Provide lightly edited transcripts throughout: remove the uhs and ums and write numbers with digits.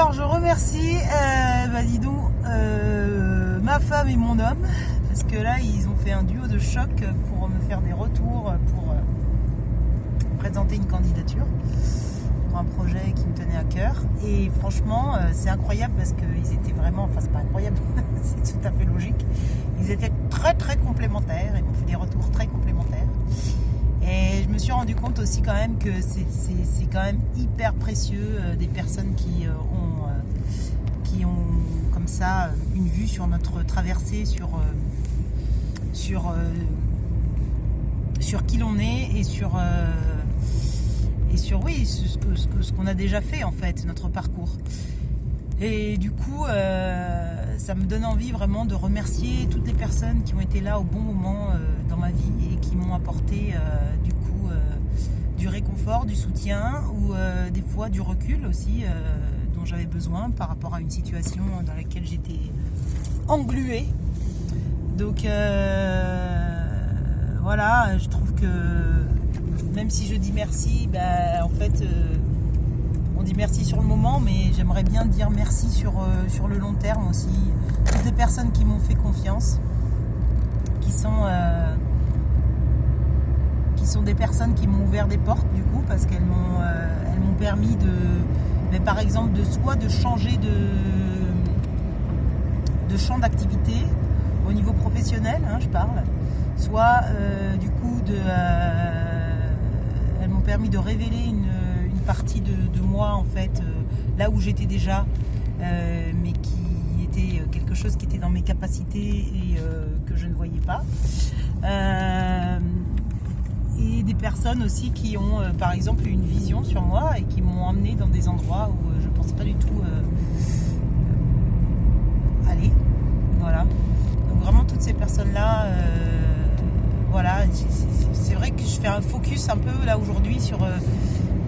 Alors je remercie dis donc, ma femme et mon homme, parce que là ils ont fait un duo de choc pour me faire des retours, pour présenter une candidature pour un projet qui me tenait à cœur. Et franchement c'est incroyable parce qu'ils étaient vraiment, enfin c'est pas incroyable, c'est tout à fait logique, ils étaient très complémentaires, ils m'ont fait des retours très complémentaires. Et je me suis rendu compte aussi quand même que c'est quand même hyper précieux des personnes qui ont comme ça une vue sur notre traversée, sur qui l'on est et sur oui, ce qu'on a déjà fait en fait, notre parcours. Et du coup, ça me donne envie vraiment de remercier toutes les personnes qui ont été là au bon moment dans ma vie et qui m'ont apporté du réconfort, du soutien ou des fois du recul aussi dont j'avais besoin par rapport à une situation dans laquelle j'étais engluée. Donc voilà, je trouve que même si je dis merci, en fait on dit merci sur le moment, mais j'aimerais bien dire merci sur le long terme aussi. Toutes les personnes qui m'ont fait confiance, qui sont des personnes qui m'ont ouvert des portes du coup, parce qu'elles m'ont permis par exemple de changer de champ d'activité au niveau professionnel, je parle, soit du coup elles m'ont permis de révéler une partie de moi en fait, là où j'étais déjà, mais qui était quelque chose qui était dans mes capacités et que je ne voyais pas. Et des personnes aussi qui ont par exemple une vision sur moi et qui m'ont emmené dans des endroits où je ne pensais pas du tout aller. Voilà. Donc vraiment toutes ces personnes-là, voilà, c'est vrai que je fais un focus un peu là aujourd'hui sur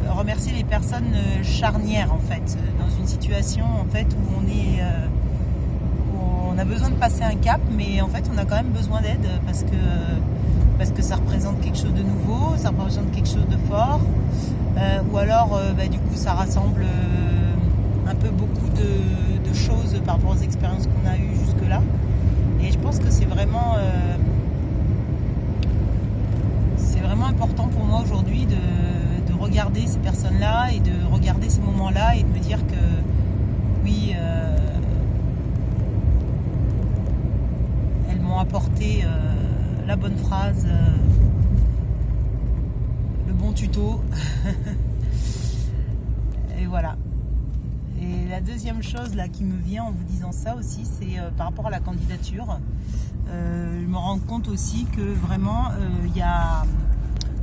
remercier les personnes charnières en fait, dans une situation en fait où on a besoin de passer un cap, mais en fait on a quand même besoin d'aide parce que ça représente quelque chose de nouveau, ça représente quelque chose de fort, ou alors du coup ça rassemble un peu beaucoup de choses par rapport aux expériences qu'on a eues jusque-là. Et je pense que c'est vraiment important pour moi aujourd'hui de regarder ces personnes-là et de regarder ces moments-là et de me dire que oui, elles m'ont apporté la bonne phrase, le bon tuto. Et voilà. Et la deuxième chose là qui me vient en vous disant ça aussi, c'est par rapport à la candidature. Je me rends compte aussi que vraiment il y a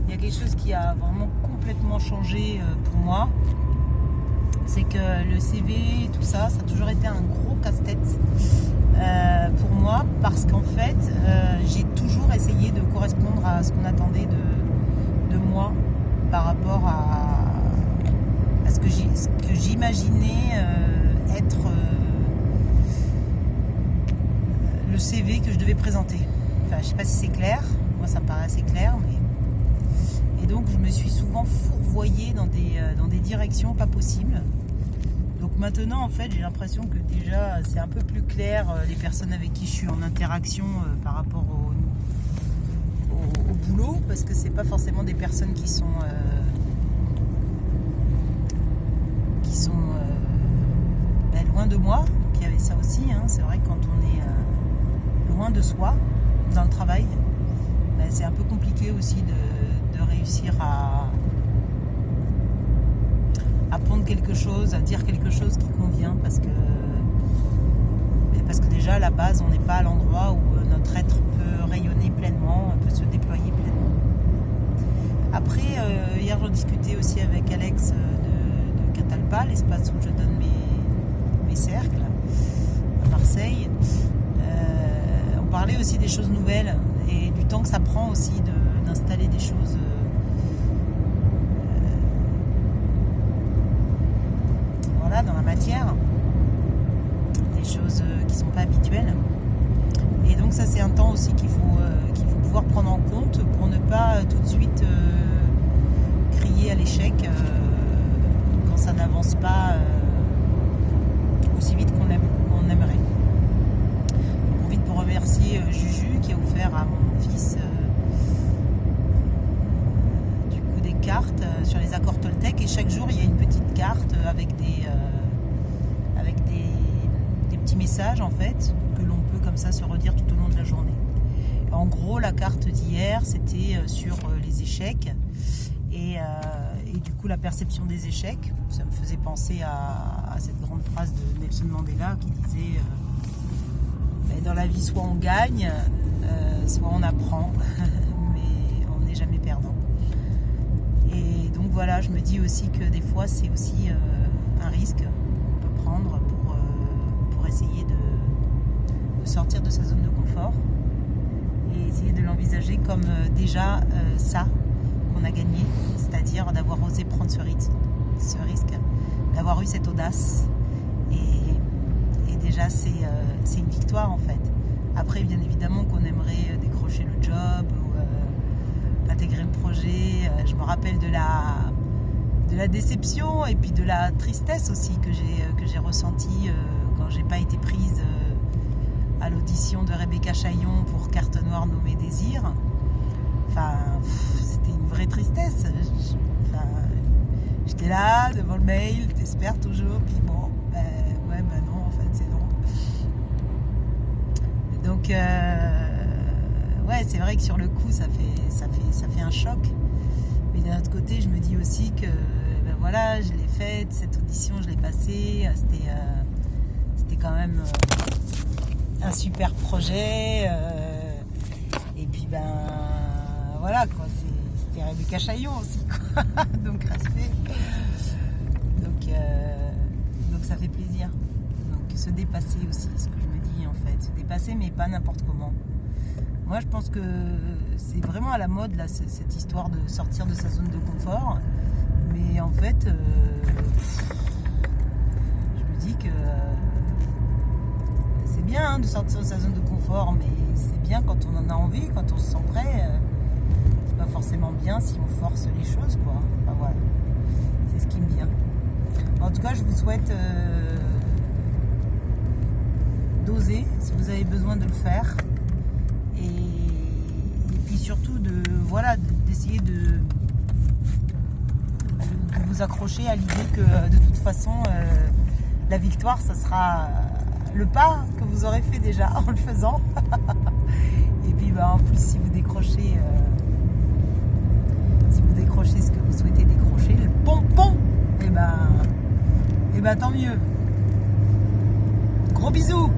quelque chose qui a vraiment complètement changé pour moi. C'est que le CV, tout ça, ça a toujours été un gros casse-tête pour moi, parce qu'en fait, j'ai toujours essayé de correspondre à ce qu'on attendait de moi par rapport à ce que j'imaginais être le CV que je devais présenter. Enfin, je sais pas si c'est clair, moi ça me paraît assez clair, mais... Et donc je me suis souvent fourvoyée dans des directions pas possibles. Donc maintenant en fait j'ai l'impression que déjà c'est un peu plus clair les personnes avec qui je suis en interaction par rapport au boulot, parce que c'est pas forcément des personnes qui sont loin de moi. Donc il y avait ça aussi, c'est vrai que quand on est loin de soi dans le travail, c'est un peu compliqué aussi de réussir à prendre quelque chose, à dire quelque chose qui convient, parce que déjà à la base on n'est pas à l'endroit où notre être peut rayonner pleinement, peut se déployer pleinement. Après hier j'en discutais aussi avec Alex de Catalpa, l'espace où je donne mes cercles à Marseille. On parlait aussi des choses nouvelles et du temps que ça prend aussi d'installer des choses dans la matière, des choses qui ne sont pas habituelles. Et donc ça c'est un temps aussi qu'il faut pouvoir prendre en compte pour ne pas tout de suite crier à l'échec quand ça n'avance pas aussi vite qu'on aimerait. J'en profite pour remercier Juju qui a offert à mon fils des cartes sur les accords Toltec, et chaque jour il y a une petite carte avec des petits messages en fait que l'on peut comme ça se redire tout au long de la journée. En gros, la carte d'hier c'était sur les échecs et du coup la perception des échecs. Ça me faisait penser à cette grande phrase de Nelson Mandela qui disait dans la vie soit on gagne, soit on apprend, mais on n'est jamais perdant. Et donc voilà, je me dis aussi que des fois c'est aussi un risque qu'on peut prendre pour essayer de sortir de sa zone de confort et essayer de l'envisager comme déjà ça qu'on a gagné, c'est-à-dire d'avoir osé prendre ce risque, d'avoir eu cette audace, et déjà c'est une victoire en fait. Après bien évidemment qu'on aimerait décrocher le job ou intégrer le projet. Je me rappelle de la déception et puis de la tristesse aussi que j'ai ressentie quand j'ai pas été prise à l'audition de Rebecca Chaillon pour Carte Noire nommée Désir. Enfin, c'était une vraie tristesse. J'étais là devant le mail, t'espères toujours, puis bon, non, en fait c'est non. Donc c'est vrai que sur le coup ça fait un choc, mais d'un autre côté je me dis aussi que voilà, je l'ai faite, cette audition je l'ai passée, c'était quand même un super projet, et puis voilà quoi, c'était Rebecca Chaillon aussi quoi. Donc respect, donc ça fait plaisir, donc se dépasser aussi, ce que je me dis en fait, se dépasser mais pas n'importe comment. Moi, je pense que c'est vraiment à la mode, là, cette histoire de sortir de sa zone de confort. Mais en fait, je me dis que c'est bien de sortir de sa zone de confort, mais c'est bien quand on en a envie, quand on se sent prêt. C'est pas forcément bien si on force les choses, quoi. Enfin, voilà. C'est ce qui me vient. En tout cas, je vous souhaite d'oser, si vous avez besoin de le faire. Et puis surtout d'essayer de vous accrocher à l'idée que de toute façon la victoire ça sera le pas que vous aurez fait déjà en le faisant. Et puis en plus si vous décrochez ce que vous souhaitez décrocher, le pompon, et ben tant mieux. Gros bisous.